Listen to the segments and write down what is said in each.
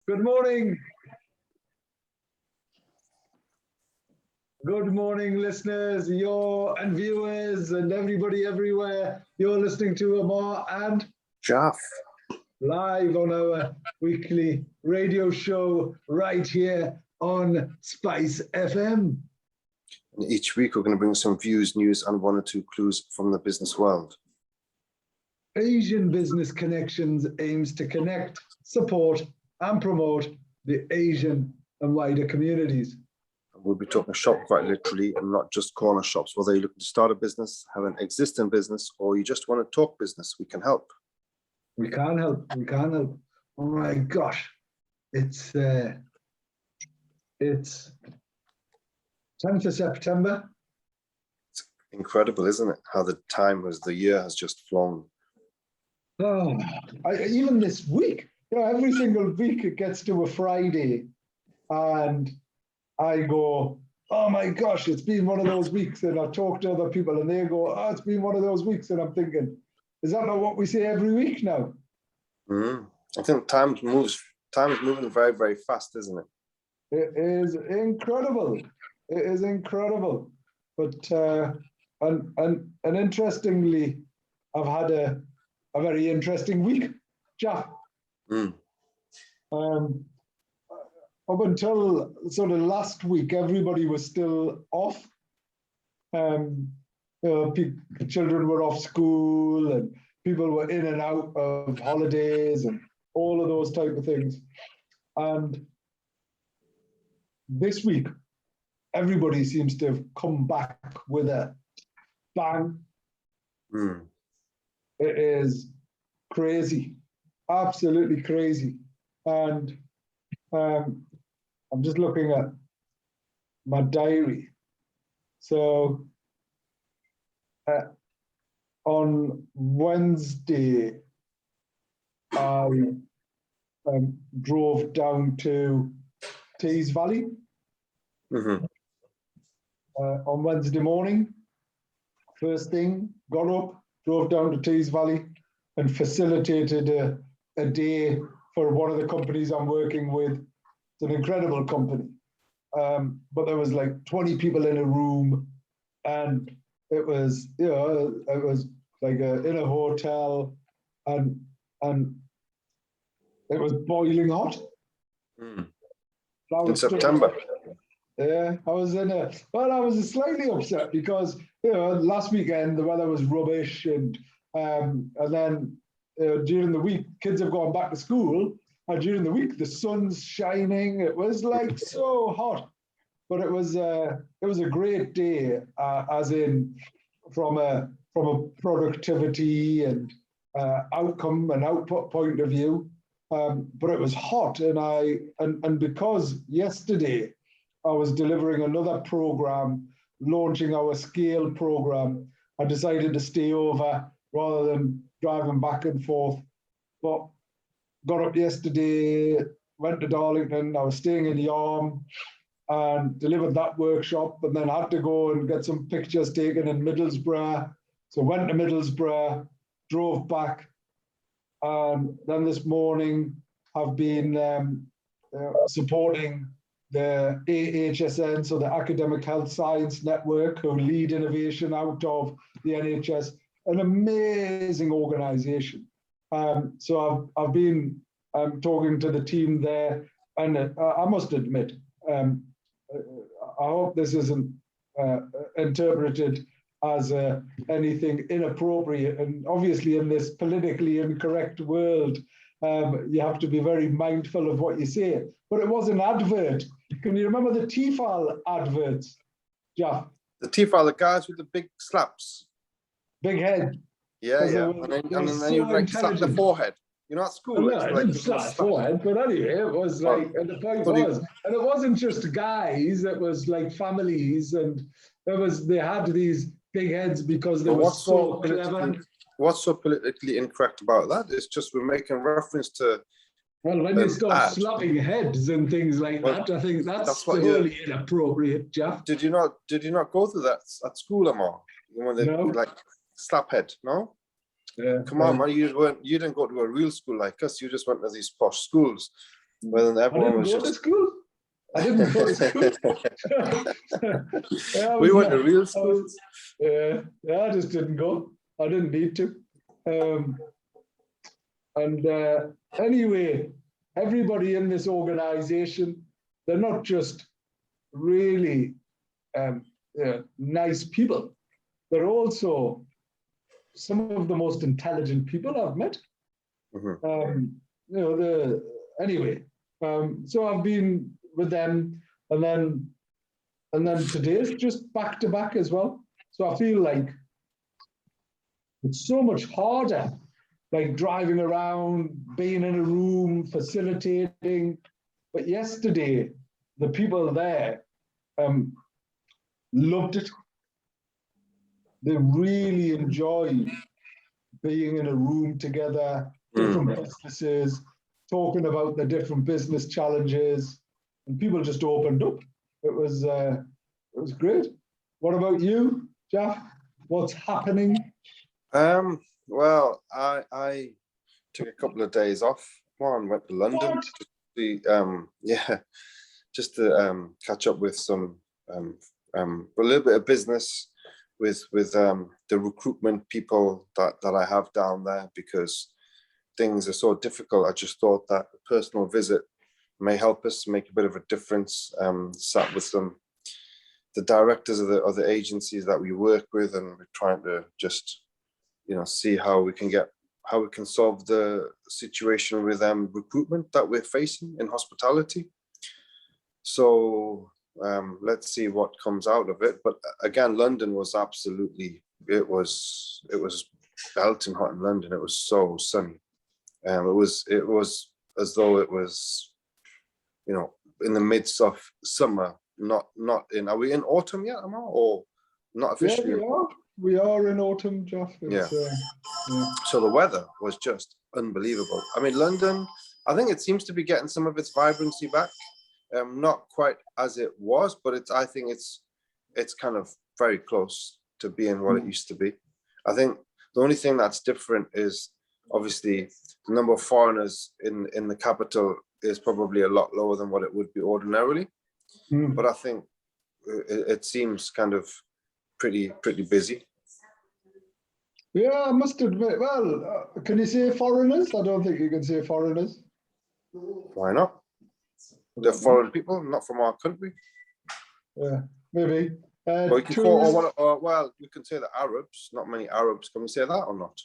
Good morning. Good morning, listeners, and viewers, and everybody everywhere. You're listening to Ammar and Jalf, live on our weekly radio show right here on Spice FM. and each week we're going to bring some views, news, and one or two clues from the business world. Asian Business Connections aims to connect, support, and promote the Asian and wider communities. We'll be talking shop quite literally, and not just corner shops. Whether you're looking to start a business, have an existing business, or you just want to talk business, we can help. We can help. We can help. Oh my gosh, it's 10th of September. It's incredible, isn't it? How the year has just flown. Oh, even this week, every single week it gets to a Friday, and I go, oh my gosh, it's been one of those weeks. And I talk to other people and they go, oh, it's been one of those weeks. And I'm thinking, is that not what we say every week now? I think time is moving very, very fast, isn't it? It is incredible. It is incredible. But, and interestingly, I've had a very interesting week, Jalf. Up until sort of last week, everybody was still off. Children were off school and people were in and out of holidays and all of those type of things. And this week, everybody seems to have come back with a bang. It is crazy, absolutely crazy. And I'm just looking at my diary. So on Wednesday, I drove down to Tees Valley. On Wednesday morning, first thing, got up, drove down to Tees Valley and facilitated a day for one of the companies I'm working with. It's an incredible company. But there was like 20 people in a room, and it was like in a hotel, and it was boiling hot. In September. Yeah, I was slightly upset because last weekend the weather was rubbish, and then during the week kids have gone back to school, and during the week the sun's shining. It was like so hot, but it was a great day, as in from a productivity and outcome and output point of view. But it was hot, and because yesterday I was delivering another program, launching our scale program, I decided to stay over rather than driving back and forth. But got up yesterday, went to Darlington, I was staying in the Arm and delivered that workshop, and then had to go and get some pictures taken in Middlesbrough. So went to Middlesbrough, drove back, and then this morning I've been supporting the AHSN, so the Academic Health Science Network, who lead innovation out of the NHS, an amazing organisation. So I've been talking to the team there, and I must admit, I hope this isn't interpreted as anything inappropriate. And obviously in this politically incorrect world, you have to be very mindful of what you say. But it was an advert. Can you remember the Tefal adverts, Jalf? The Tefal, the guys with the big slaps. Big head. Yeah. And then you like slap the forehead. You know, at school. No, I didn't slap forehead, but anyway, it was like, and the point was, and it wasn't just guys, it was like families, and they had these big heads because they were so clever. What's so politically incorrect about that? It's just we're making reference to. Well, when you start slapping heads and things like that, I think that's totally inappropriate, Jalf. Did you not go through that at school, Ammar? When they like slap head, no? Yeah. Come on, man! You didn't go to a real school like us. You just went to these posh schools. Well, then I everyone didn't was go to just. school. I didn't go to school. Yeah, We went to not, real I was, schools. yeah, I just didn't go. I didn't need to. Um, and anyway, everybody in this organization, they're not just really nice people. They're also some of the most intelligent people I've met. Mhm. Anyway, so I've been with them, and then today's just back to back as well. So I feel like it's so much harder, like driving around, being in a room, facilitating. But yesterday, the people there um, loved it. They really enjoyed being in a room together, different businesses, talking about the different business challenges, and people just opened up. It was great. What about you, Jeff? What's happening? Well, I took a couple of days off. One went to London. What? Yeah, just to catch up with some a little bit of business with the recruitment people that I have down there, because things are so difficult. I just thought that a personal visit may help us make a bit of a difference. Sat with the directors of the agencies that we work with, and we're trying to just see how we can solve the situation with recruitment that we're facing in hospitality. So let's see what comes out of it. But again, London was absolutely, it was belting hot in London. It was so sunny. It was as though it was, in the midst of summer, not in, are we in autumn yet, Ammar, or not Yeah, officially? we are. We are in autumn, Jeff. Yeah. Yeah. So the weather was just unbelievable. I mean, London, I think it seems to be getting some of its vibrancy back. Not quite as it was, but I think it's kind of very close to being what it used to be. I think the only thing that's different is obviously the number of foreigners in the capital is probably a lot lower than what it would be ordinarily. But I think it seems kind of pretty busy. Yeah, I must admit. Well, can you say foreigners? I don't think you can say foreigners. Why not? They're foreign people, not from our country. Yeah, maybe. Or you can call, well, we can say the Arabs. Not many Arabs. Can we say that or not?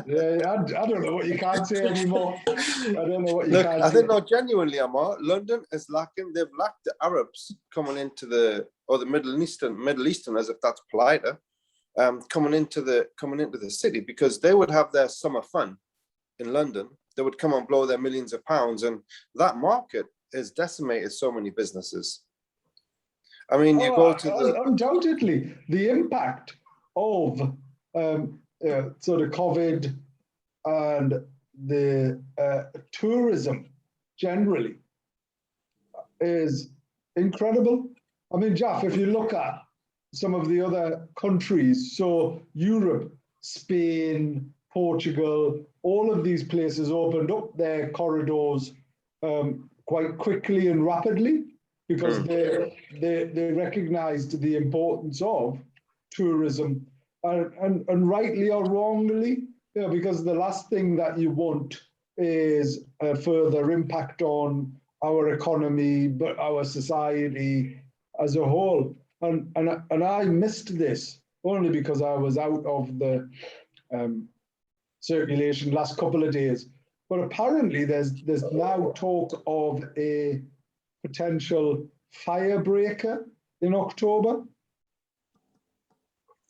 Yeah, I don't know what you can't say anymore. I don't know what you Look, can't I say. think, no, genuinely, Ammar, London is lacking. They've lacked the Arabs coming into the Middle Eastern, as if that's politer, coming into the city, because they would have their summer fun in London. They would come and blow their millions of pounds, and that market has decimated so many businesses. I mean, you go to the undoubtedly the impact of sort of COVID and the tourism generally is incredible. I mean, Jeff, if you look at some of the other countries, so Europe, Spain, Portugal, all of these places opened up their corridors quite quickly and rapidly, because they recognized the importance of tourism, and rightly or wrongly, because the last thing that you want is a further impact on our economy, but our society as a whole. And I missed this only because I was out of the circulation last couple of days. But apparently there's now talk of a potential firebreaker in October.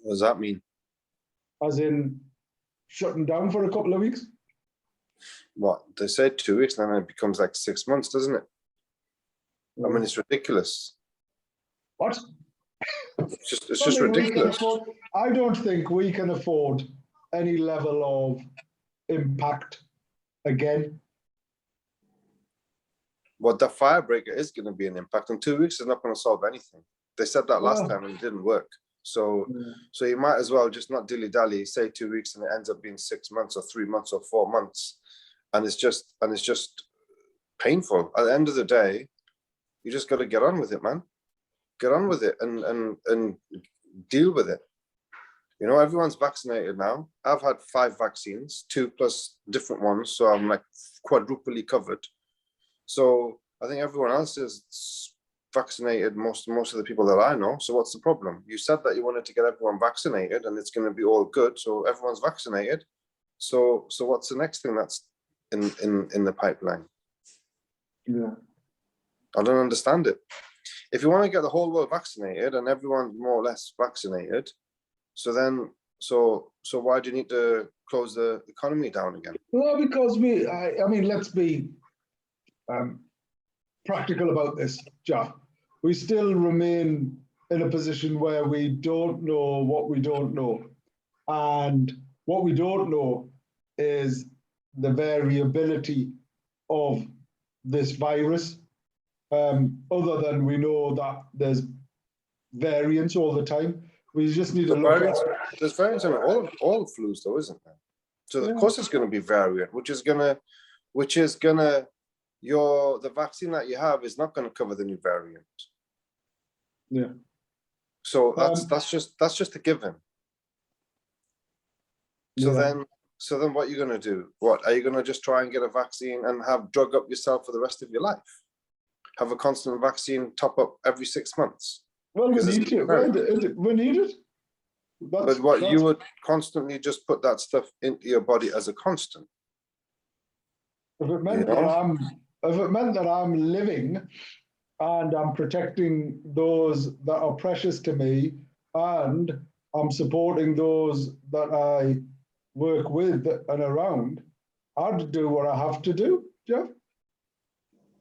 What does that mean? As in shutting down for a couple of weeks? What, they said 2 weeks, and then it becomes like 6 months, doesn't it? I mean, it's ridiculous. What? It's just ridiculous. I don't think we can afford any level of impact again. Well, the firebreaker is going to be an impact. In 2 weeks is not going to solve anything. They said that last time and it didn't work. So you might as well just not dilly-dally, say 2 weeks, and it ends up being 6 months or 3 months or 4 months. and it's just painful. At the end of the day, you just got to get on with it, man. Get on with it and deal with it. You know, everyone's vaccinated now. I've had 5 vaccines, 2 plus different ones, so I'm like quadruply covered. So I think everyone else is vaccinated, most of the people that I know. So what's the problem? You said that you wanted to get everyone vaccinated and it's going to be all good, so everyone's vaccinated. So what's the next thing that's in the pipeline? Yeah. I don't understand it. If you want to get the whole world vaccinated and everyone's more or less vaccinated, so why do you need to close the economy down again? Well, because I mean, let's be practical about this, Jack. We still remain in a position where we don't know what we don't know. And what we don't know is the variability of this virus. Other than we know that there's variants all the time. We just need to look at. There's variants in all flus, though, isn't there? So of course it's going to be variant, which is gonna the vaccine that you have is not going to cover the new variant. Yeah. So that's just a given. So then what are you going to do? What are you going to just try and get a vaccine and have drug up yourself for the rest of your life? Have a constant vaccine top up every 6 months? Well, we need it. We need it. But you would constantly just put that stuff into your body as a constant. If it meant that I'm living and I'm protecting those that are precious to me, and I'm supporting those that I work with and around, I'd do what I have to do, Jeff.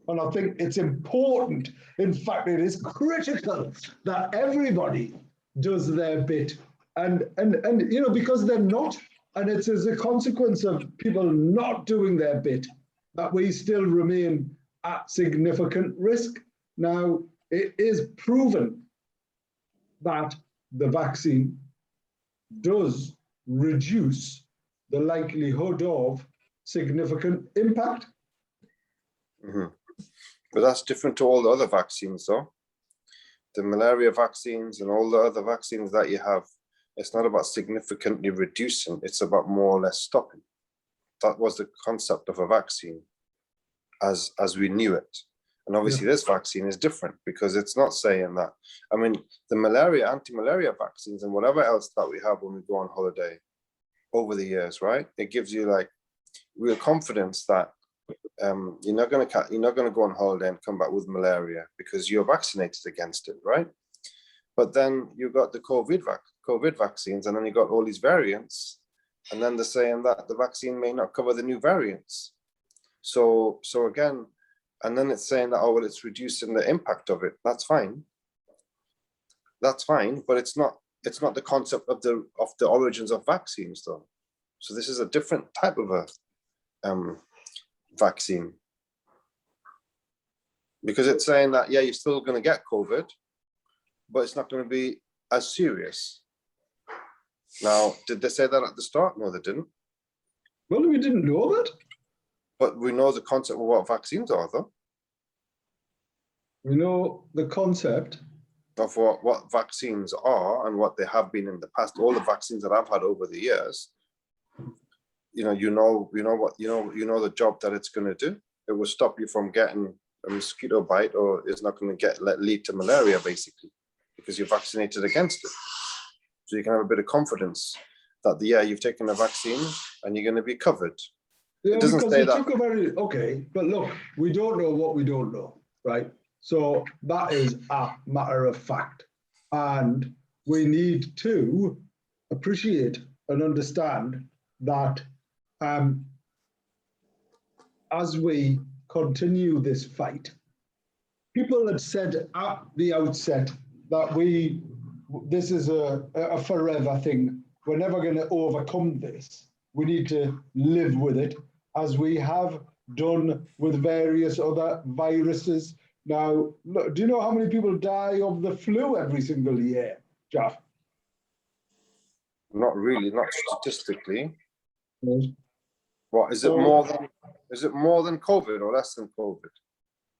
And I think it's important. In fact, it is critical that everybody does their bit. And you know, because they're not, and it's as a consequence of people not doing their bit, that we still remain at significant risk. Now, it is proven that the vaccine does reduce the likelihood of significant impact. Mm-hmm. But that's different to all the other vaccines, though. The malaria vaccines and all the other vaccines that you have, it's not about significantly reducing, it's about more or less stopping. That was the concept of a vaccine as we knew it. And obviously this vaccine is different because it's not saying that. I mean, the anti-malaria vaccines and whatever else that we have when we go on holiday over the years, right? It gives you like real confidence that you're not going to go on holiday and come back with malaria because you're vaccinated against it, right? But then you got the COVID vaccines, and then you got all these variants, and then they're saying that the vaccine may not cover the new variants. So again, and then it's saying that, oh well, it's reducing the impact of it. That's fine, but it's not the concept of the origins of vaccines, though. So this is a different type of a vaccine, because it's saying that you're still going to get COVID, but it's not going to be as serious. Now, did they say that at the start? No, they didn't. Well, we didn't know that. But we know the concept of what vaccines are, though. We know the concept of what vaccines are and what they have been in the past. All the vaccines that I've had over the years, you know the job that it's going to do. It will stop you from getting a mosquito bite, or it's not going to lead to malaria, basically, because you're vaccinated against it. So you can have a bit of confidence that you've taken a vaccine and you're going to be covered. Yeah, it doesn't say that. Okay, but look, we don't know what we don't know, right? So that is a matter of fact, and we need to appreciate and understand that as we continue this fight, people had said at the outset that this is a forever thing. We're never going to overcome this. We need to live with it, as we have done with various other viruses. Now, look, do you know how many people die of the flu every single year, Jeff? Not really, not statistically. Yes. What is it more than Is it more than COVID or less than COVID?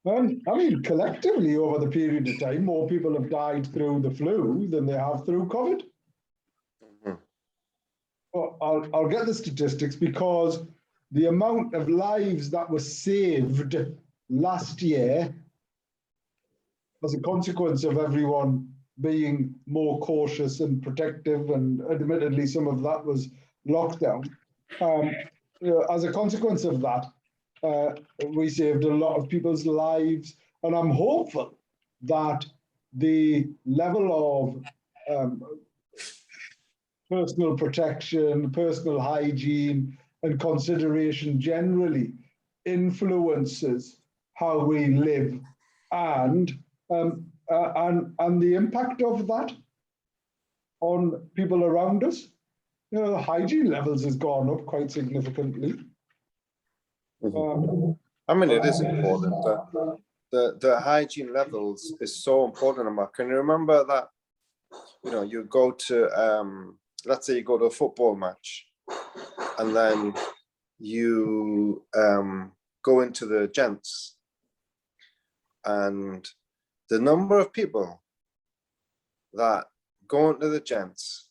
I mean, collectively over the period of time, more people have died through the flu than they have through COVID. Mhm. Well, I'll get the statistics because the amount of lives that were saved last year as a consequence of everyone being more cautious and protective, and admittedly some of that was lockdown. As a consequence of that, we saved a lot of people's lives, and I'm hopeful that the level of personal protection, personal hygiene, and consideration generally influences how we live, and the impact of that on people around us. You know, the hygiene levels has gone up quite significantly. I mean, it is important. The hygiene levels is so important, Ammar. Can you remember that? You know, you go to let's say you go to a football match, and then you go into the gents, and the number of people that go into the gents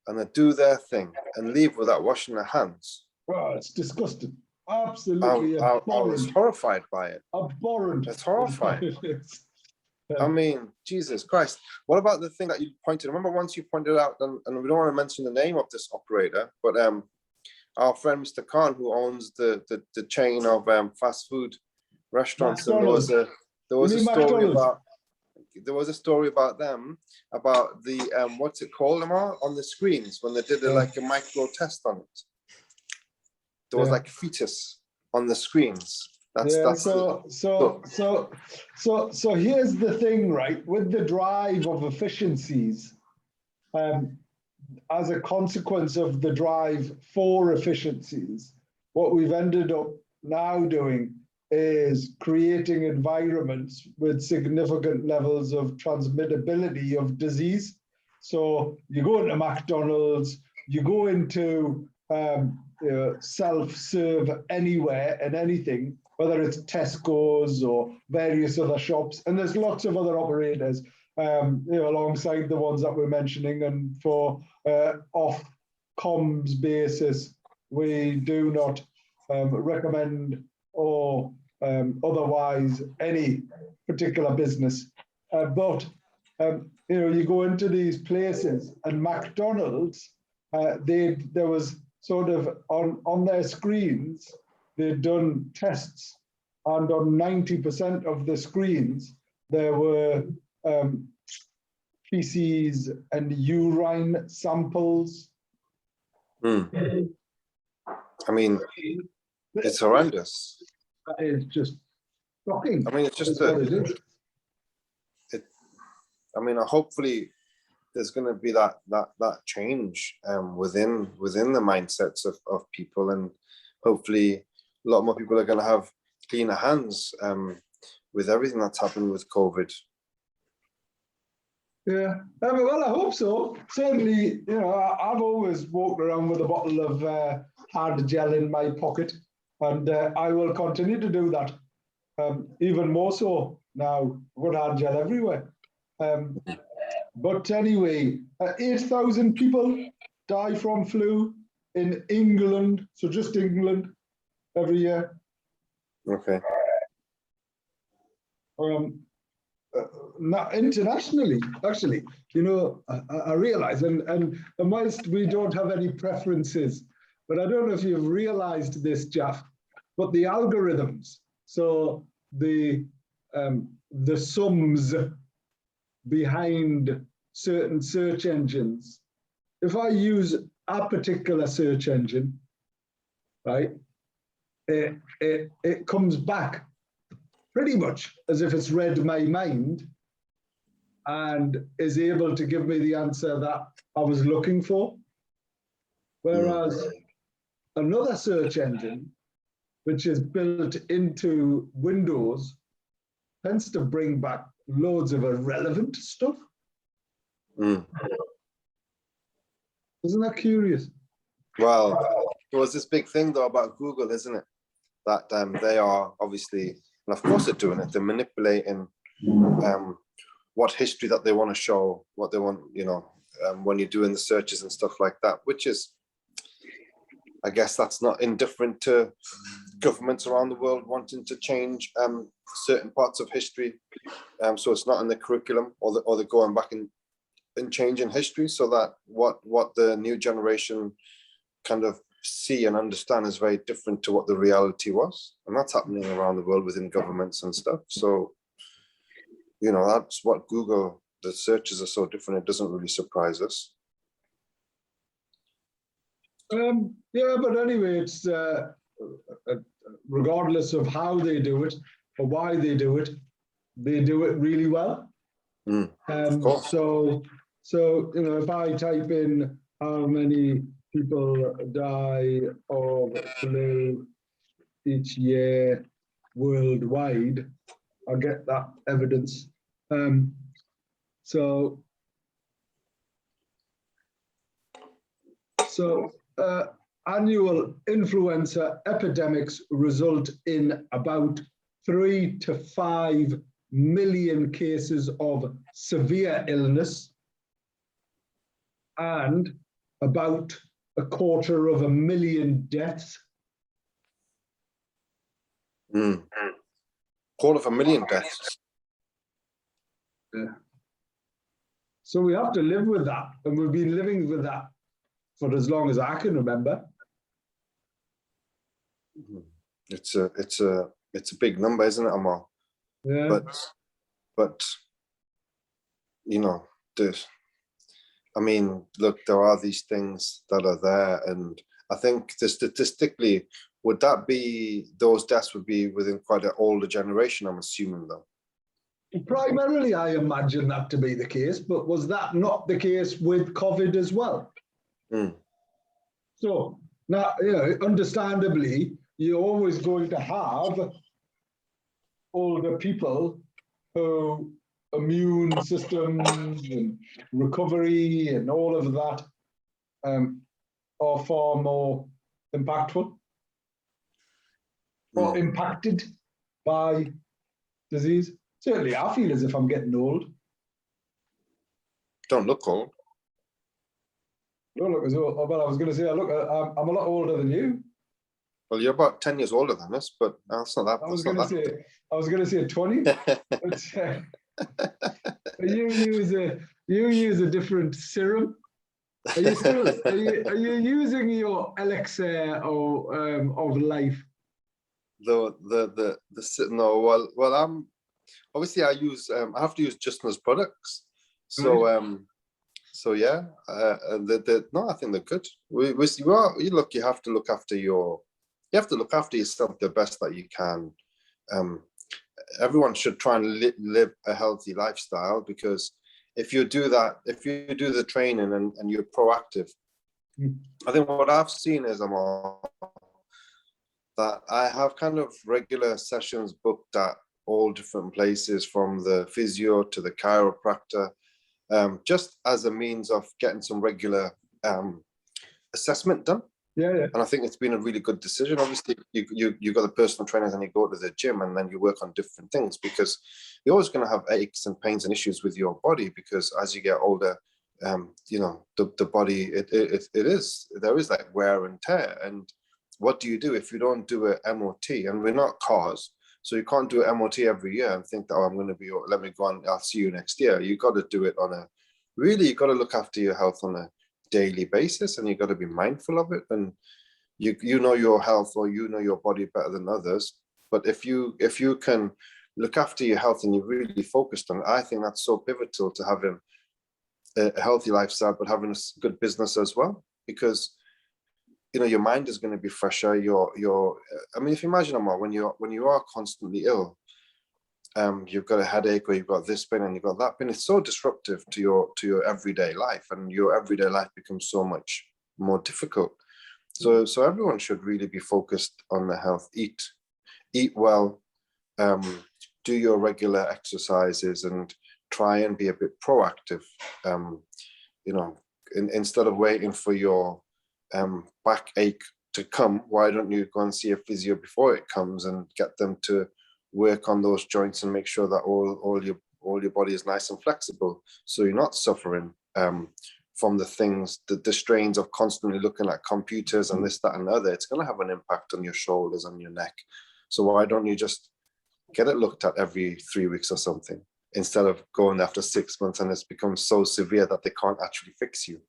and they do their thing and leave without washing their hands. Oh, it's disgusting. Absolutely I was horrified by it. Abhorrent. It's horrifying. I mean, Jesus Christ. What about the thing that you pointed? Remember once you pointed out, and we don't want to mention the name of this operator, but our friend Mr. Khan, who owns the chain of fast food restaurants, McDonald's. and there was a story about them, about the what's it called, Ammar, on the screens when they did like a micro test on it. There was like fetus on the screens. So here's the thing, right? With the drive of efficiencies, as a consequence of the drive for efficiencies, what we've ended up now doing is creating environments with significant levels of transmittability of disease. So you go into McDonald's, you go into self-serve anywhere and anything, whether it's Tesco's or various other shops, and there's lots of other operators alongside the ones that we're mentioning, and for off comms basis, we do not recommend or otherwise any particular business. But you go into these places, and McDonald's, there was sort of on their screens, they'd done tests, and on 90% of the screens, there were feces and urine samples. I mean, it's horrendous. That is just shocking. I mean, it's just hopefully there's going to be that change within the mindsets of people, and hopefully a lot more people are going to have cleaner hands with everything that's happened with COVID. Yeah, well, I hope so. Certainly, I've always walked around with a bottle of hard gel in my pocket, and I will continue to do that. Even more so now, I've got hard gel everywhere. But anyway, 8,000 people die from flu in England, so just England, every year. Okay. Not internationally, actually, I realize, and whilst we don't have any preferences, but I don't know if you've realized this, Jalf, but the algorithms, so the sums behind certain search engines, if I use a particular search engine, right, it comes back pretty much as if it's read my mind and is able to give me the answer that I was looking for. Whereas another search engine, which is built into Windows, tends to bring back loads of irrelevant stuff. Isn't that curious? Well, there was this big thing though about Google, isn't it? that they are obviously, and of course they're doing it, they're manipulating what history that they want to show, what they want, when you're doing the searches and stuff like that, which is, I guess that's not indifferent to governments around the world wanting to change certain parts of history. So it's not in the curriculum, or they're going back and changing history, so that what the new generation kind of see and understand is very different to what the reality was. And that's happening around the world within governments and stuff. So, that's what Google, the searches are so different, it doesn't really surprise us. Yeah, but anyway, it's regardless of how they do it or why they do it really well. Of course. So if I type in how many people die of flu each year worldwide, I get that evidence. So annual influenza epidemics result in about 3 to 5 million cases of severe illness and about 250,000 deaths. 250,000 deaths. Yeah. So we have to live with that, and we've been living with that for as long as I can remember. It's a big number, isn't it, Ammar? Yeah. But look, there are these things that are there, and I think statistically, those deaths would be within quite an older generation, I'm assuming, though. Primarily, I imagine that to be the case, but was that not the case with COVID as well? So now, understandably, you're always going to have older people who immune systems and recovery and all of that are far more impactful or impacted by disease. Certainly, I feel as if I'm getting old. Don't look old. Don't look as old. Well, I was going to say, I'm a lot older than you. Well, you're about 10 years older than us, but that's not that. I was going to say 20. But you use a different serum. Are you still are you using your elixir of life? No, well, I'm obviously I have to use Justin's products. So Right. So yeah, no, I think they're good. You have to look after yourself the best that you can. Everyone should try and live a healthy lifestyle, because if you do that, if you do the training and you're proactive, I think what I've seen is that I have kind of regular sessions booked at all different places, from the physio to the chiropractor, just as a means of getting some regular assessment done. Yeah. And I think it's been a really good decision. Obviously, you got the personal trainers and you go to the gym and then you work on different things, because you're always going to have aches and pains and issues with your body, because as you get older, the body, there is like wear and tear. And what do you do if you don't do a MOT? And we're not cars, so you can't do an MOT every year and think that, I'm going to be, let me go on, I'll see you next year. You got to do it you got to look after your health on a daily basis, and you got to be mindful of it. And you know your health, or you know your body better than others. But if you can look after your health and you're really focused on it, I think that's so pivotal to having a healthy lifestyle, but having a good business as well, because your mind is going to be fresher. If you imagine, Ammar, when you are constantly ill, you've got a headache, or you've got this pain and you've got that pain, it's so disruptive to your everyday life, and your everyday life becomes so much more difficult. So everyone should really be focused on their health. Eat well, do your regular exercises, and try and be a bit proactive. Instead of waiting for your backache to come, why don't you go and see a physio before it comes and get them to work on those joints and make sure that all your body is nice and flexible, so you're not suffering from the things, the strains of constantly looking at computers and this, that, and the other. It's going to have an impact on your shoulders and your neck. So why don't you just get it looked at every 3 weeks or something, instead of going after 6 months and it's become so severe that they can't actually fix you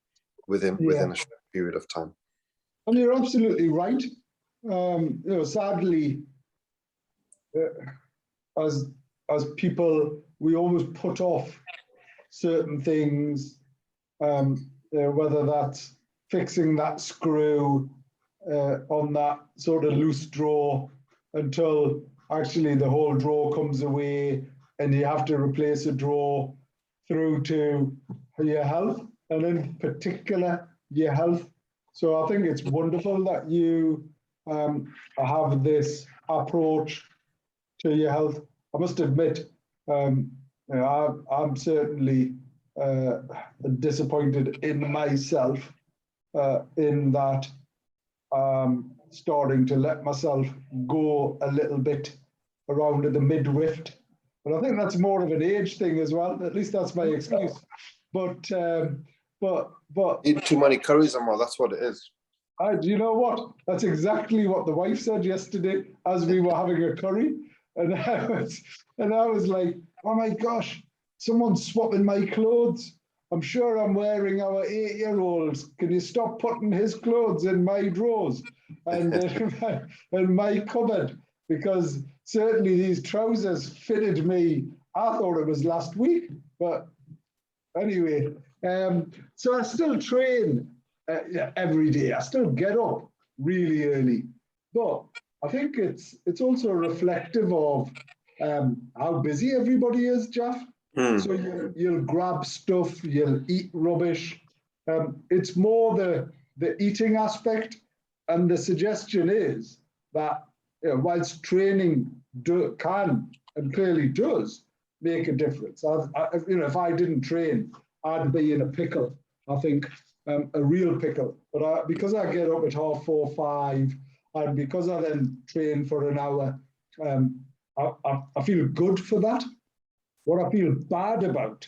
within a short period of time. And you're absolutely right. Sadly, as people, we always put off certain things, whether that's fixing that screw on that sort of loose drawer, until actually the whole drawer comes away and you have to replace a drawer, through to your health, and in particular your health. So I think it's wonderful that you have this approach to your health. I must admit, I'm certainly disappointed in myself in that starting to let myself go a little bit around the midriff. But I think that's more of an age thing as well. At least that's my excuse. But Eat too many curries, Ammar, that's what it is. Do you know what? That's exactly what the wife said yesterday as we were having a curry. And I was like, oh my gosh, someone's swapping my clothes. I'm sure I'm wearing our 8-year-old's. Can you stop putting his clothes in my drawers and in my cupboard? Because certainly these trousers fitted me. I thought it was last week, but anyway. So I still train every day. I still get up really early, but I think it's also reflective of how busy everybody is, Jeff. So you'll grab stuff, you'll eat rubbish. It's more the eating aspect, and the suggestion is that whilst training can and clearly does make a difference. If I didn't train, I'd be in a pickle. I think a real pickle. But because I get up at 4:30, 5, and because I then train for an hour, I feel good for that. What I feel bad about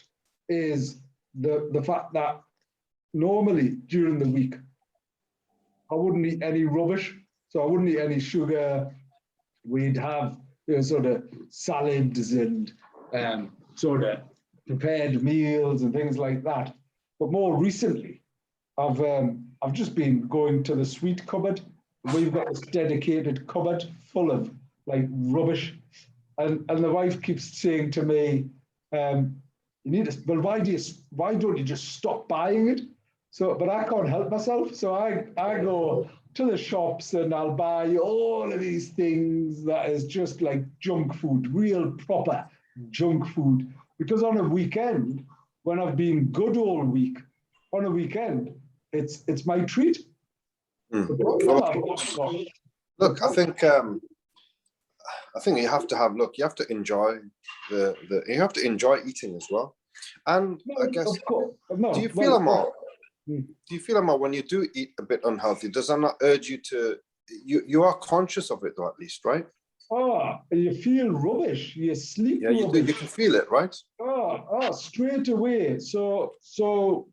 is the fact that normally during the week, I wouldn't eat any rubbish. So I wouldn't eat any sugar. We'd have sort of salads and sort of prepared meals and things like that. But more recently, I've just been going to the sweet cupboard. We've got this dedicated cupboard full of like rubbish. And the wife keeps saying to me, you need to, well, why don't you just stop buying it? So, but I can't help myself. So I go to the shops and I'll buy all of these things that is just like junk food, real proper junk food. Because on a weekend, when I've been good all week, on a weekend, it's my treat. Look, I think you have to enjoy you have to enjoy eating as well. And I guess, do you feel, Ammar, when you do eat a bit unhealthy, does that not urge you to, you are conscious of it though, at least, right? You feel rubbish, you sleep rubbish. You do, you can feel it, right? Straight away. So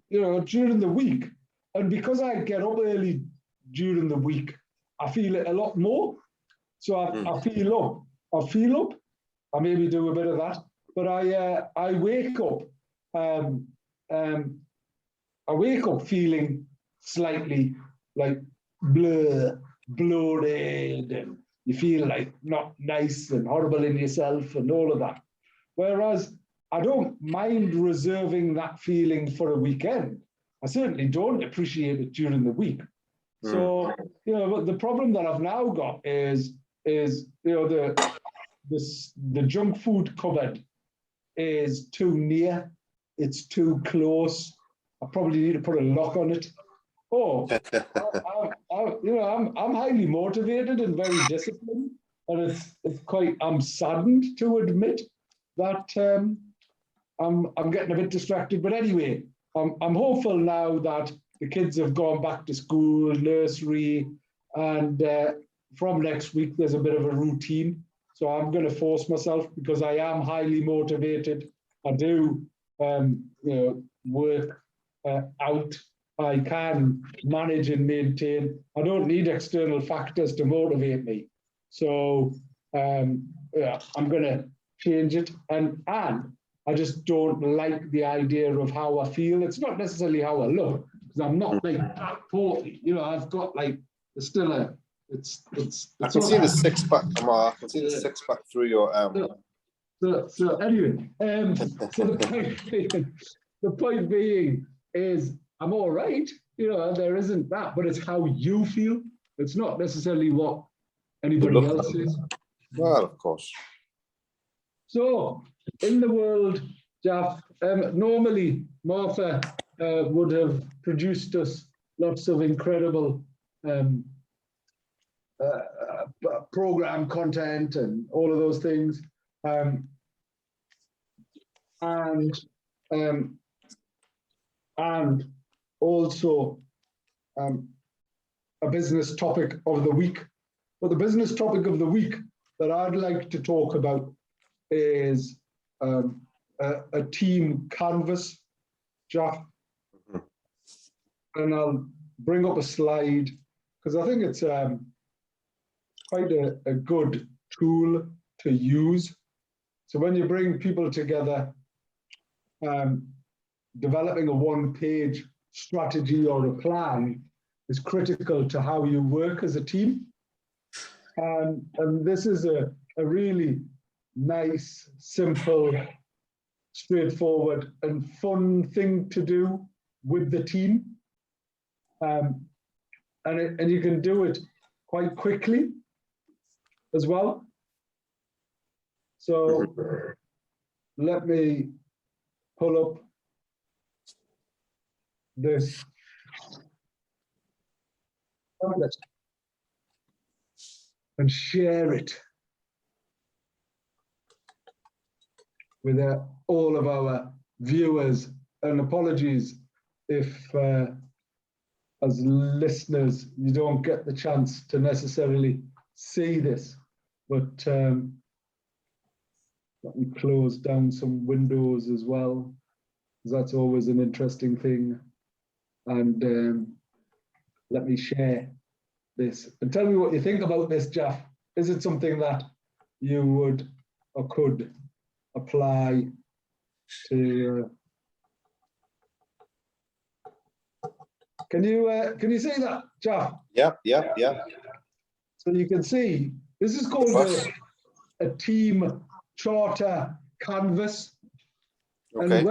during the week, and because I get up early during the week, I feel it a lot more. So I feel up. I maybe do a bit of that, but I wake up. I wake up feeling slightly like bloated, and you feel like not nice and horrible in yourself and all of that. Whereas I don't mind reserving that feeling for a weekend. I certainly don't appreciate it during the week. So, the problem that I've now got is the junk food cupboard is too near, it's too close. I probably need to put a lock on it. I'm highly motivated and very disciplined, and I'm saddened to admit that I'm getting a bit distracted. But anyway, I'm hopeful now that the kids have gone back to school, nursery, And from next week, there's a bit of a routine. So I'm going to force myself because I am highly motivated. I do, work out. I can manage and maintain. I don't need external factors to motivate me. So yeah, I'm going to change it. And I just don't like the idea of how I feel. It's not necessarily how I look, because I'm not like that 40. I've got like, it's still a, it's I can see the six pack, Ammar. I can see the six pack through your So anyway, so the point being is I'm all right. There isn't that, but it's how you feel. It's not necessarily what anybody else is. Well, of course. So in the world, Jalf, normally Martha would have produced us lots of incredible program content and all of those things. And also a business topic of the week. But the business topic of the week that I'd like to talk about is a team canvas, Jalf. And I'll bring up a slide because I think it's quite a good tool to use. So when you bring people together, developing a one-page strategy or a plan is critical to how you work as a team. And this is a really nice, simple, straightforward and fun thing to do with the team. And you can do it quite quickly as well. So let me pull up this template and share it with all of our viewers. And apologies if, as listeners, you don't get the chance to necessarily see this, but let me close down some windows as well, because that's always an interesting thing. And let me share this and tell me what you think about this, Jalf. Is it something that you would or could apply to? Can you see that, Jalf? Yeah. So you can see this is called a team charter canvas. Okay. And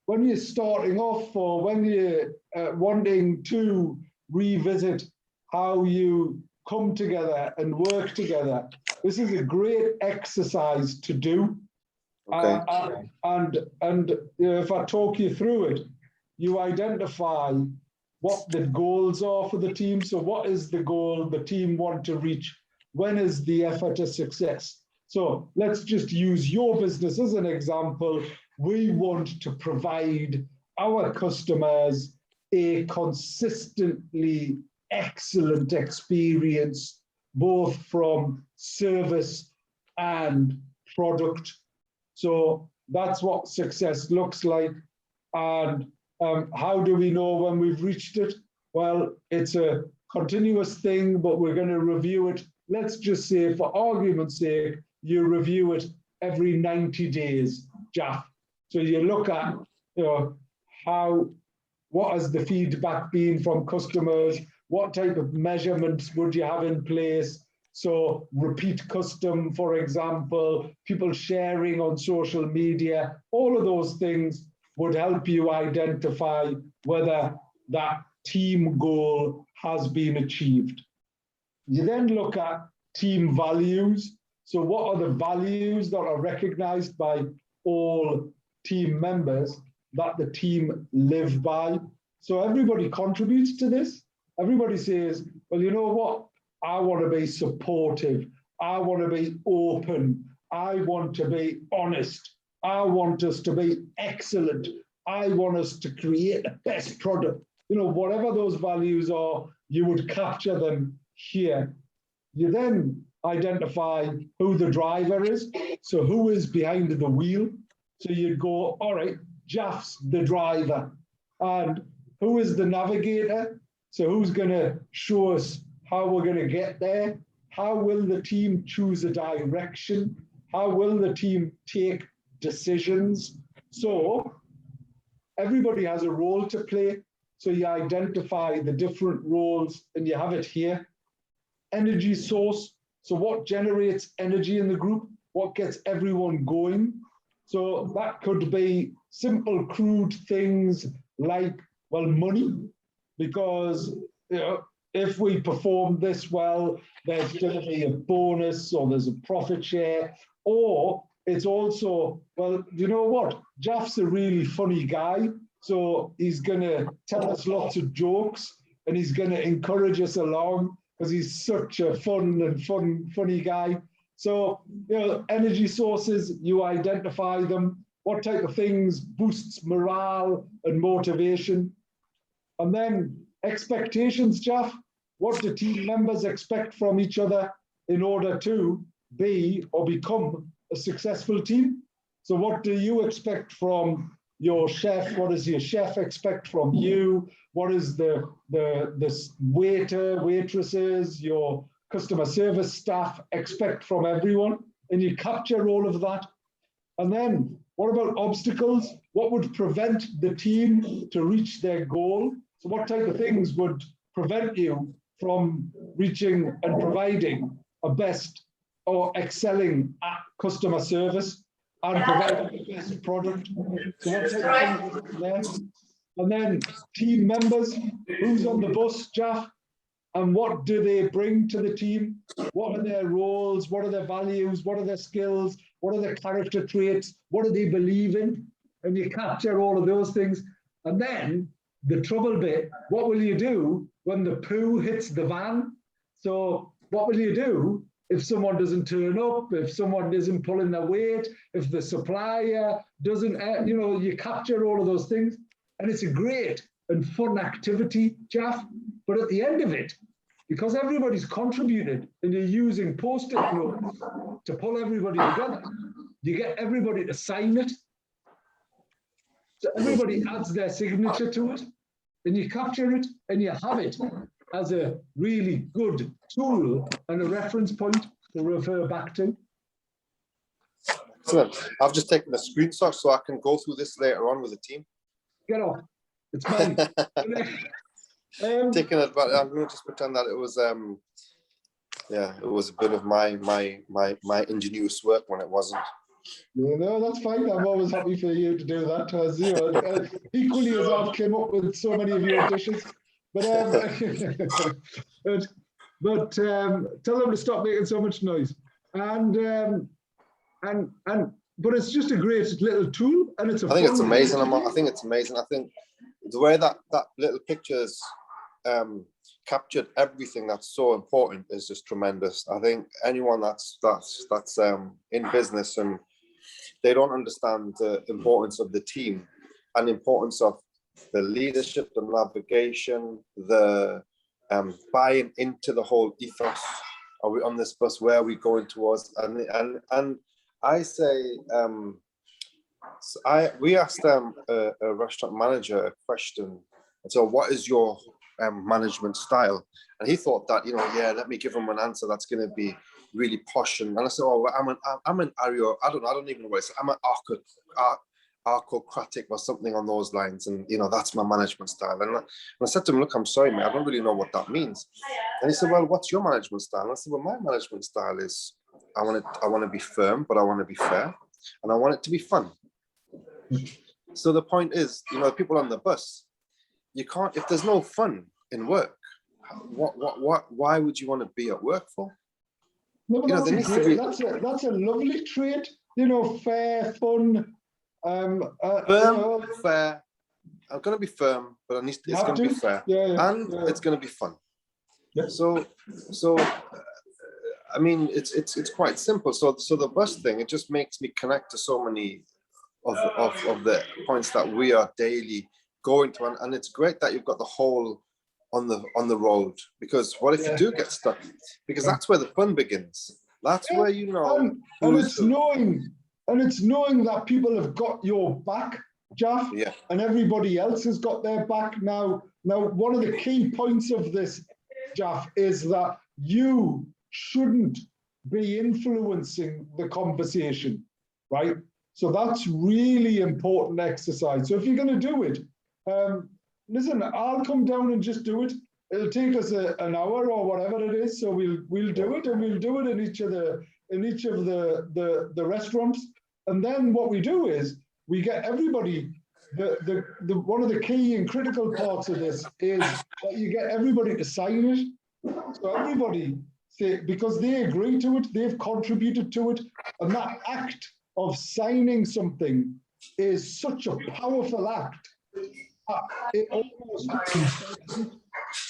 when you're starting off, or when you're wanting to revisit how you come together and work together, this is a great exercise to do. Okay. And if I talk you through it, you identify what the goals are for the team. So what is the goal the team want to reach? When is the effort a success? So let's just use your business as an example. We want to provide our customers a consistently excellent experience, both from service and product. So that's what success looks like. And how do we know when we've reached it? Well, it's a continuous thing, but we're going to review it. Let's just say, for argument's sake, you review it every 90 days, Jalf. So you look at, what has the feedback been from customers? What type of measurements would you have in place? So repeat custom, for example, people sharing on social media, all of those things would help you identify whether that team goal has been achieved. You then look at team values. So what are the values that are recognized by all team members that the team live by? So everybody contributes to this. Everybody says, well, you know what? I want to be supportive. I want to be open. I want to be honest. I want us to be excellent. I want us to create the best product. Whatever those values are, you would capture them here. You then identify who the driver is. So who is behind the wheel? So you'd go, all right, Jalf's the driver. And who is the navigator? So who's going to show us how we're going to get there? How will the team choose a direction? How will the team take decisions? So everybody has a role to play. So you identify the different roles and you have it here. Energy source. So what generates energy in the group? What gets everyone going? So that could be simple, crude things like, well, money, because if we perform this well, there's going to be a bonus or there's a profit share. Or it's also, well, you know what? Jalf's a really funny guy. So he's going to tell us lots of jokes and he's going to encourage us along because he's such a funny guy. So, energy sources, you identify them. What type of things boosts morale and motivation? And then expectations, Jalf. What do team members expect from each other in order to be or become a successful team? So what do you expect from your chef? What does your chef expect from you? What is the waiter, waitresses, your customer service staff expect from everyone? And you capture all of that. And then what about obstacles? What would prevent the team to reach their goal? So what type of things would prevent you from reaching and providing a best or excelling at customer service and providing the best product? So what type of things there? And then team members, who's on the bus, Jalf? And what do they bring to the team? What are their roles? What are their values? What are their skills? What are their character traits? What do they believe in? And you capture all of those things. And then the trouble bit, what will you do when the poo hits the van? So what will you do if someone doesn't turn up, if someone isn't pulling their weight, if the supplier doesn't, you capture all of those things. And it's a great and fun activity, Jalf. But at the end of it, because everybody's contributed and you're using post-it notes to pull everybody together, you get everybody to sign it. So everybody adds their signature to it and you capture it and you have it as a really good tool and a reference point to refer back to. Excellent. I've just taken a screenshot so I can go through this later on with the team. Get off. It's mine. Taking it, but I'm going to just pretend that it was, it was a bit of my ingenious work when it wasn't. No, that's fine. I'm always happy for you to do that. As equally as I've come up with so many of your dishes. But tell them to stop making so much noise. And but it's just a great little tool, and it's a. I think it's amazing. I think it's amazing. I think the way that little pictures captured everything that's so important is just tremendous. I think anyone that's in business and they don't understand the importance of the team and the importance of the leadership, the navigation, the buying into the whole ethos. Are we on this bus? Where are we going towards? And I say, we asked a restaurant manager a question. So, what is your management style? And he thought that, let me give him an answer that's going to be really posh. And I said, I'm an Ario. I don't even know what it is. I'm an aristocratic or something on those lines. And that's my management style. And I said to him, look, I'm sorry, mate, I don't really know what that means. And he said, well, what's your management style? And I said, well, my management style is I want to be firm, but I want to be fair, and I want it to be fun. So the point is, people on the bus, you can't, if there's no fun in work, why would you want to be at work for? No, that's a lovely trait. Fair, fun. Firm, fair. I'm going to be firm, but it's going to be fair, and it's going to be fun. Yeah. So. I mean, it's quite simple. So the bus thing, it just makes me connect to so many of the points that we are daily going to, and it's great that you've got the whole on the road, because what if you do get stuck? Because that's where the fun begins. That's where you know and it's knowing that people have got your back, Jalf, and everybody else has got their back. Now, one of the key points of this, Jalf, is that you shouldn't be influencing the conversation, right? So that's really important exercise. So if you're going to do it, listen, I'll come down and just do it. It'll take us an hour or whatever it is. So we'll do it, and we'll do it in each of the restaurants. And then what we do is we get everybody. The one of the key and critical parts of this is that you get everybody to sign it. So everybody say, because they agree to it, they've contributed to it, and that act of signing something is such a powerful act. It almost,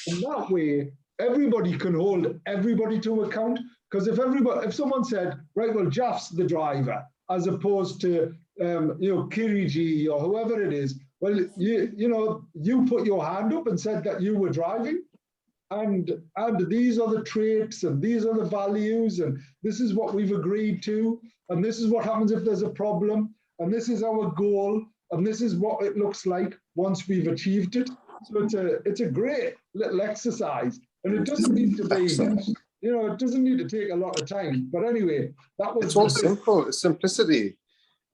in that way, everybody can hold everybody to account. Because if someone said, right, well, Jalf's the driver, as opposed to Kiriji or whoever it is, well, you put your hand up and said that you were driving, and these are the traits, and these are the values, and this is what we've agreed to, and this is what happens if there's a problem, and this is our goal, and this is what it looks like once we've achieved it. So it's a great little exercise, and it doesn't need to be, it doesn't need to take a lot of time. But anyway, that was. It's all simple. It's simplicity.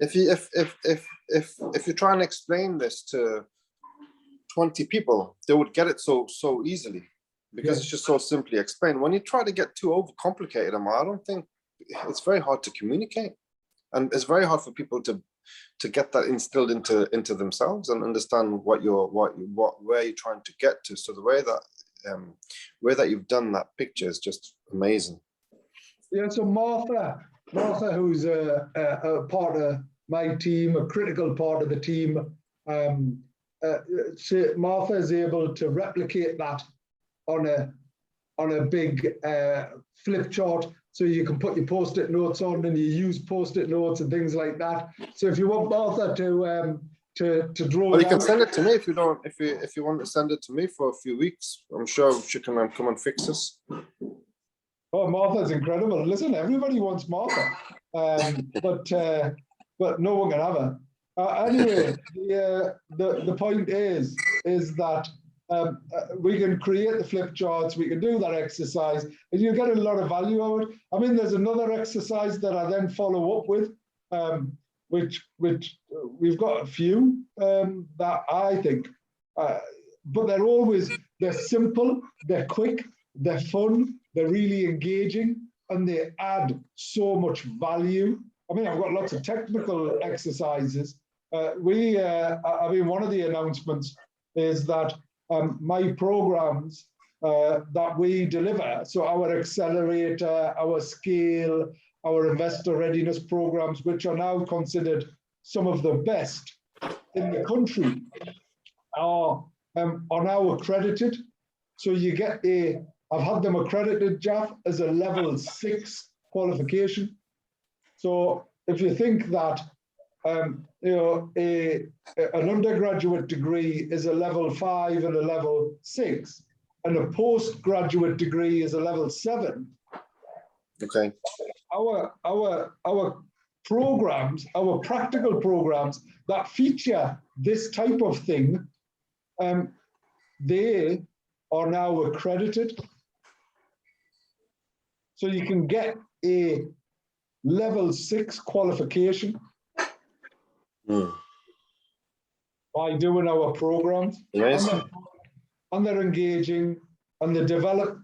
If you try and explain this to 20 people, they would get it so easily, because it's just so simply explained. When you try to get too overcomplicated, Ammar, I don't think, it's very hard to communicate, and it's very hard for people to get that instilled into themselves and understand where you're trying to get to. So the way that you've done that picture is just amazing. Yeah. So Martha, who's a part of my team, a critical part of the team, Martha is able to replicate that on a big flip chart, so you can put your post-it notes on, and you use post-it notes and things like that. So if you want Martha to draw, well, you can send it to me if you don't. If you want to send it to me for a few weeks, I'm sure she can come and fix this. Oh, Martha's incredible. Listen, everybody wants Martha, but no one can have her. Anyway, the point is that we can create the flip charts, we can do that exercise, and you get a lot of value out of it. I mean, there's another exercise that I then follow up with, which we've got a few that I think, but they're simple, they're quick, they're fun, they're really engaging, and they add so much value. I mean, I've got lots of technical exercises. One of the announcements is that my programs that we deliver, so our accelerator, our scale, our investor readiness programs, which are now considered some of the best in the country, are now accredited. So you get I've had them accredited, Jalf, as a level 6 qualification. So if you think that an undergraduate degree is a level 5 and a level 6, and a postgraduate degree is a level 7. Okay. Our programs, our practical programs that feature this type of thing, they are now accredited. So you can get a level 6 qualification by doing our programs. Nice. And they're engaging, and they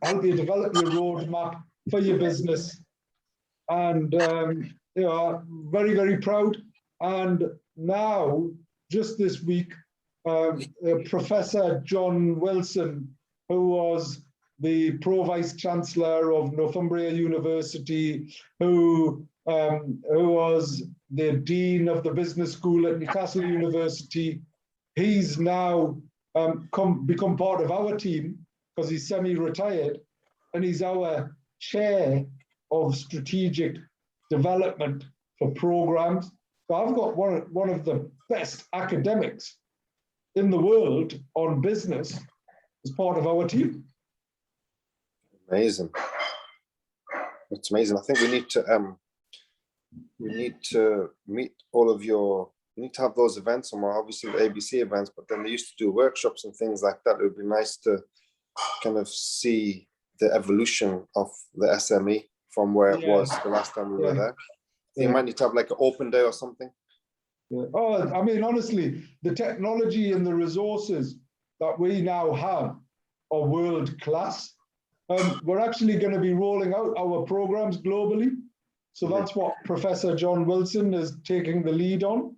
help you develop your roadmap for your business. And very, very proud. And now, just this week, Professor John Wilson, who was the Pro-Vice Chancellor of Northumbria University, who was the Dean of the Business School at Newcastle University, he's now become part of our team because he's semi-retired, and he's our Chair of Strategic Development for Programs. So I've got one of the best academics in the world on business as part of our team. Amazing. It's amazing. I think we need to meet all of your, we need to have those events, and obviously the ABC events, but then they used to do workshops and things like that. It would be nice to kind of see the evolution of the SME from where it was the last time we were there. You might need to have like an open day or something. Oh, I mean, honestly, the technology and the resources that we now have are world class. We're actually going to be rolling out our programs globally. So that's what Professor John Wilson is taking the lead on.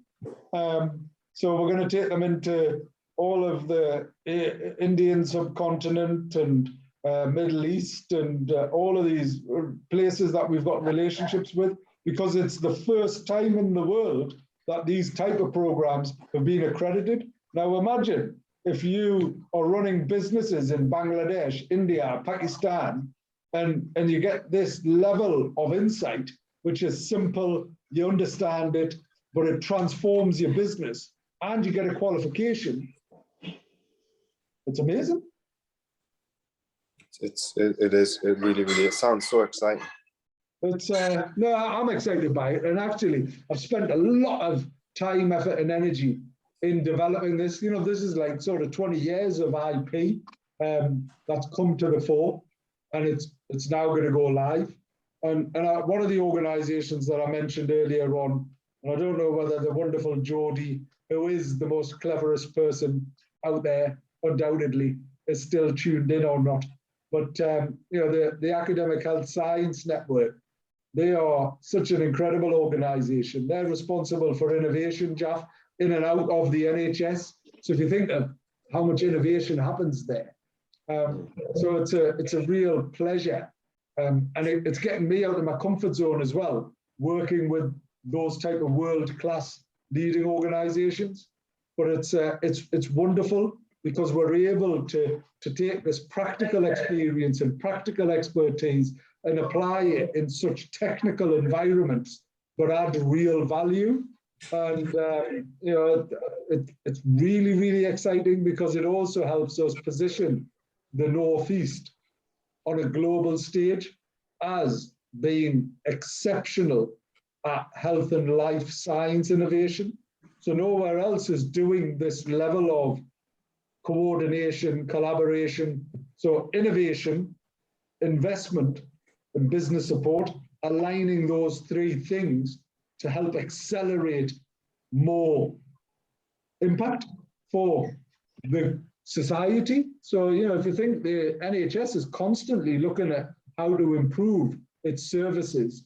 So we're going to take them into all of the Indian subcontinent and Middle East and all of these places that we've got relationships with, because it's the first time in the world that these type of programs have been accredited. Now imagine if you are running businesses in Bangladesh, India, Pakistan, and you get this level of insight, which is simple, you understand it, but it transforms your business and you get a qualification. It's amazing. It really it sounds so exciting. It's no, I'm excited by it, and actually I've spent a lot of time, effort and energy in developing this. You know, this is like sort of 20 years of IP that's come to the fore, and it's now going to go live. And one of the organizations that I mentioned earlier on, and I don't know whether the wonderful Jodie, who is the most cleverest person out there, undoubtedly, is still tuned in or not. But you know, the Academic Health Science Network, they are such an incredible organization. They're responsible for innovation, Jalf, in and out of the NHS. So if you think of how much innovation happens there, so it's a real pleasure, and it's getting me out of my comfort zone as well, working with those type of world-class leading organizations. But it's wonderful because we're able to take this practical experience and practical expertise and apply it in such technical environments, but add real value. And you know, it's really, really exciting because it also helps us position the Northeast on a global stage as being exceptional at health and life science innovation. So nowhere else is doing this level of coordination, collaboration. So innovation, investment, and business support, aligning those three things to help accelerate more impact for the society. So, you know, if you think the NHS is constantly looking at how to improve its services,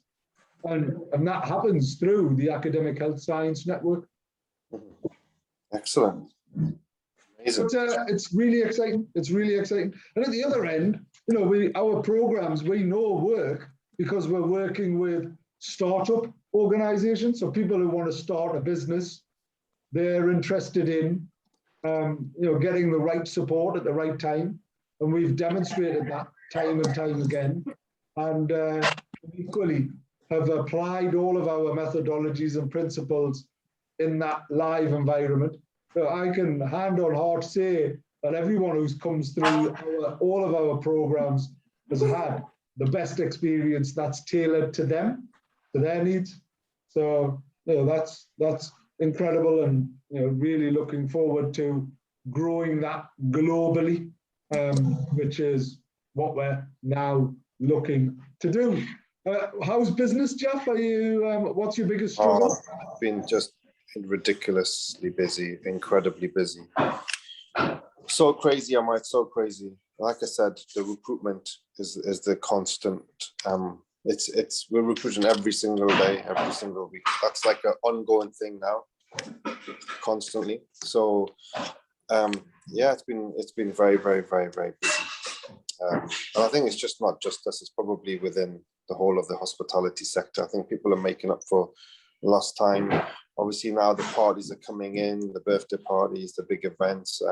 and that happens through the Academic Health Science Network. Excellent. Amazing. It's really exciting. It's really exciting. And at the other end, you know, our programs, we know work because we're working with startup organizations. So people who want to start a business, they're interested in, you know, getting the right support at the right time. And we've demonstrated that time and time again. And equally have applied all of our methodologies and principles in that live environment. So I can hand on heart say that everyone who comes through all of our programs has had the best experience that's tailored to them, to their needs. So, you know, that's incredible, and, you know, really looking forward to growing that globally, which is what we're now looking to do. How's business, Jalf? Are you? What's your biggest struggle? I've been just ridiculously busy, incredibly busy. So crazy, Ammar, so crazy. Like I said, the recruitment is the constant. We're recruiting every single day, every single week. That's like an ongoing thing now, constantly. So yeah, it's been very, very, very, very busy. And I think it's just not just us, it's probably within the whole of the hospitality sector. I think people are making up for lost time. Obviously now the parties are coming in, the birthday parties, the big events,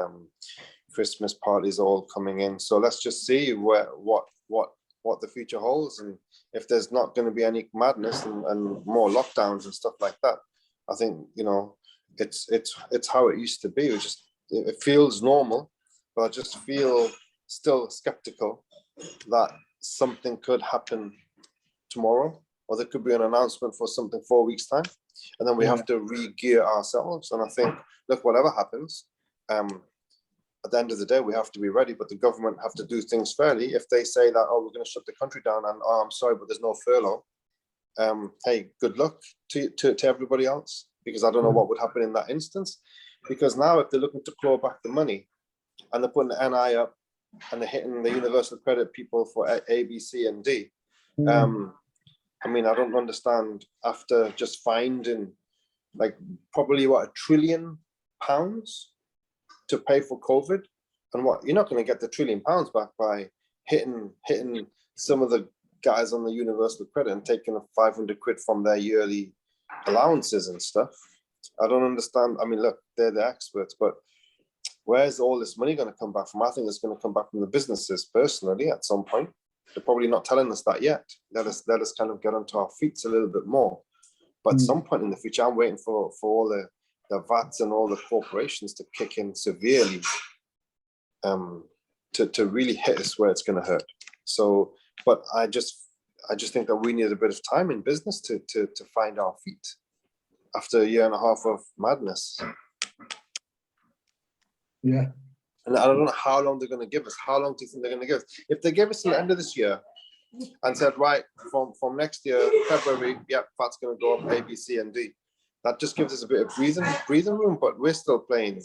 Christmas parties are all coming in. So let's just see what the future holds, and if there's not going to be any madness and more lockdowns and stuff like that. I think, you know, it's how it used to be. It feels normal, but I just feel still skeptical that something could happen tomorrow, or there could be an announcement for something 4 weeks time, and then we have to re-gear ourselves. And I think, look, whatever happens, at the end of the day, we have to be ready, but the government have to do things fairly. If they say that, oh, we're going to shut the country down, and oh, I'm sorry, but there's no furlough, hey, good luck to everybody else, because I don't know what would happen in that instance. Because now if they're looking to claw back the money and they're putting the NI up and they're hitting the universal credit people for A, B, C, and D, I mean, I don't understand, after just finding like probably what, £1 trillion to pay for COVID, and what, you're not going to get the £1 trillion back by hitting some of the guys on the universal credit and taking £500 from their yearly allowances and stuff. I don't understand. I mean, look, they're the experts, but where's all this money going to come back from? I think it's going to come back from the businesses personally at some point. They're probably not telling us that yet. Let us kind of get onto our feet a little bit more. But at some point in the future, I'm waiting for all the VATs and all the corporations to kick in severely, to really hit us where it's going to hurt. So, but I just think that we need a bit of time in business to find our feet after 1.5 years of madness. Yeah. And I don't know how long they're going to give us. How long do you think they're going to give us? If they give us till the end of this year and said, right, from next year, February, yeah, that's going to go up A, B, C, and D. That just gives us a bit of breathing room, but we're still playing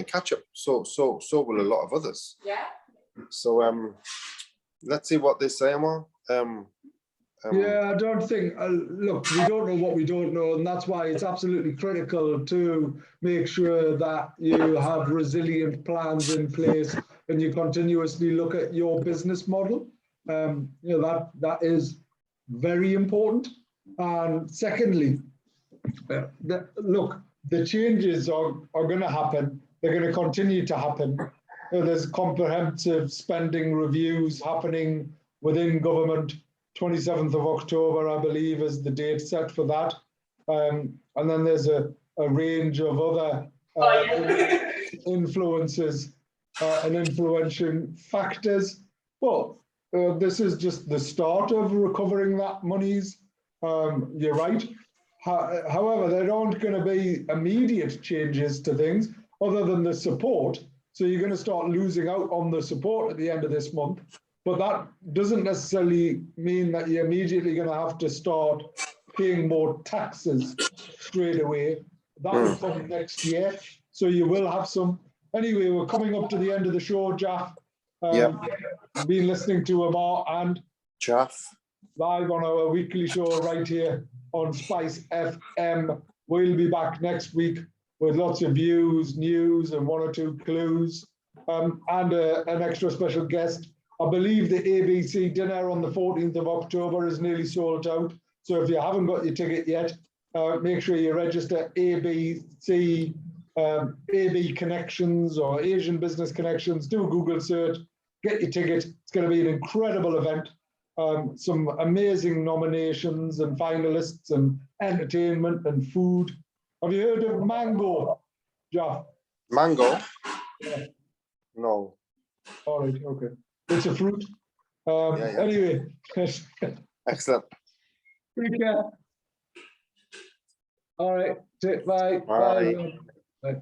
catch up. So will a lot of others. Yeah. So let's see what they say, Ammar. Yeah, I don't think, look, we don't know what we don't know, and that's why it's absolutely critical to make sure that you have resilient plans in place and you continuously look at your business model. You know, that is very important. And secondly, look, the changes are going to happen. They're going to continue to happen. You know, there's comprehensive spending reviews happening within government. 27th of October, I believe, is the date set for that. And then there's a range of other influences and influential factors. But this is just the start of recovering that monies. You're right. However, there aren't going to be immediate changes to things other than the support. So you're going to start losing out on the support at the end of this month. But that doesn't necessarily mean that you're immediately going to have to start paying more taxes straight away. That will come next year. So you will have some. Anyway, we're coming up to the end of the show, Jalf. Been listening to Ammar and Jalf live on our weekly show right here on Spice FM. We'll be back next week with lots of views, news, and 1 or 2 clues, and an extra special guest. I believe the ABC dinner on the 14th of October is nearly sold out. So if you haven't got your ticket yet, make sure you register ABC, AB Connections or Asian Business Connections. Do a Google search, get your ticket. It's going to be an incredible event. Some amazing nominations and finalists and entertainment and food. Have you heard of Mango, Jalf? Mango? Yeah. No. All right, okay. It's a fruit. Anyway. Excellent. Take care. All right. Bye. Bye. Bye. Bye.